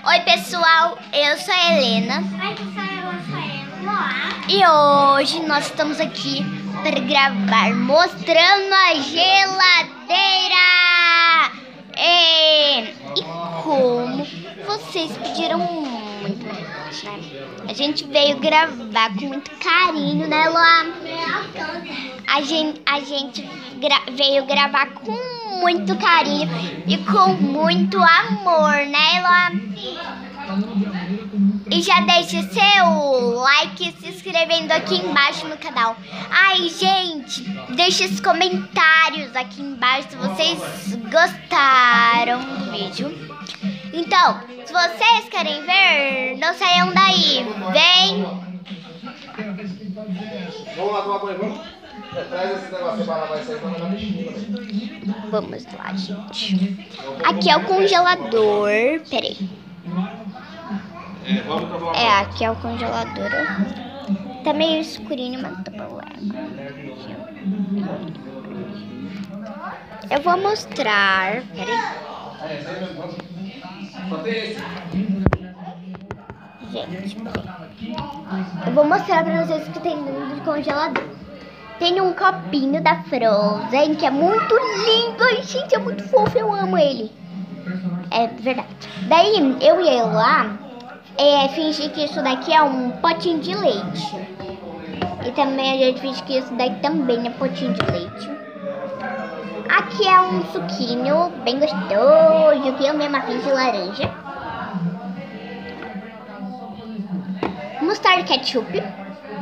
Oi pessoal, eu sou a Helena. Oi pessoal, eu sou a Eloá. E hoje nós estamos aqui para gravar mostrando a geladeira. E como vocês pediram muito, né? A gente veio gravar com muito carinho, né, Eloá? A gente veio gravar com muito carinho e com muito amor, né, Eloá? E já deixe seu like se inscrevendo aqui embaixo no canal. Ai, gente, deixe os comentários aqui embaixo se vocês gostaram do vídeo. Então, se vocês querem ver, não saiam daí. Vem! Vamos lá tomar banho, vamos? Traz esse negócio para lavar isso aí pra mandar bichinho também. Vamos lá, gente. Aqui é o congelador. Peraí. Vamos tomar banho. Aqui é o congelador. Tá meio escurinho, mas não tem problema. Eu vou mostrar. Peraí. Só tem esse. Gente, eu vou mostrar pra vocês o que tem dentro do congelador. Tem um copinho da Frozen, que é muito lindo. Ai, gente, é muito fofo, eu amo ele. É verdade. Daí, eu e ele lá, fingi que isso daqui é um potinho de leite. E também a gente finge que isso daqui também é potinho de leite. Aqui é um suquinho bem gostoso, que eu mesma fiz de laranja. Mostarda ketchup.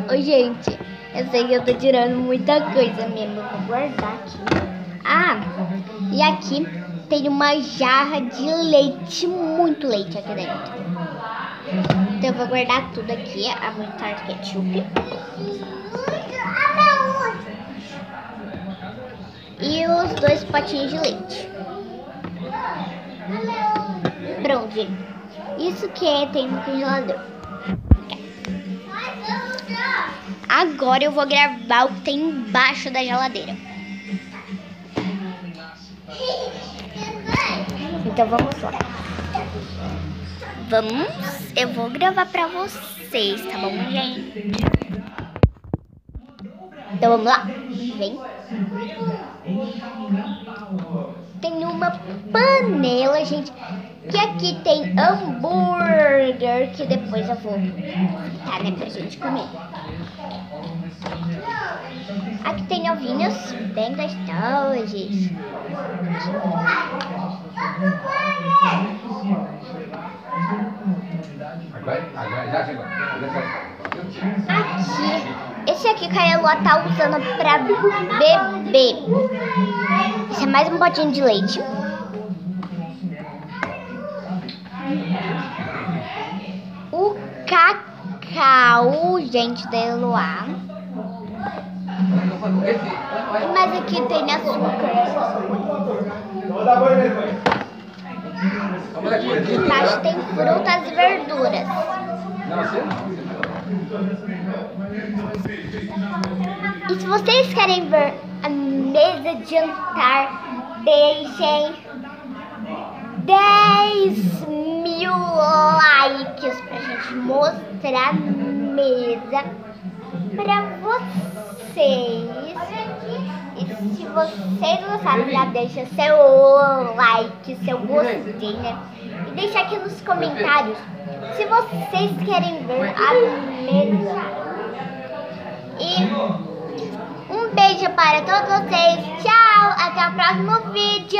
Oi, gente, eu sei que eu tô tirando muita coisa mesmo. Eu vou guardar aqui. E aqui tem uma jarra de leite, muito leite aqui dentro. Então eu vou guardar tudo aqui, a mostarda ketchup. E os 2 potinhos de leite. Pronto, gente. Isso que tem no congelador. Agora eu vou gravar o que tem embaixo da geladeira. Então vamos lá. Eu vou gravar pra vocês, tá bom, gente? Então vamos lá. Vem. Tem uma panela, gente, que aqui tem hambúrguer, que depois eu vou fritar, né, pra gente comer. Aqui tem ovinhos bem gostosos. Esse aqui que a Eloá tá usando pra beber. Esse é mais um potinho de leite. O cacau, gente, da Eloá. Mas aqui tem açúcar. Aqui embaixo tem frutas e verduras. E se vocês querem ver a mesa de jantar, deixem 10.000 likes pra gente mostrar a mesa pra vocês. E se vocês gostaram, já deixa seu like, seu gostei, né? E deixa aqui nos comentários se vocês querem ver a mesa. E um beijo para todos vocês. Tchau, até o próximo vídeo.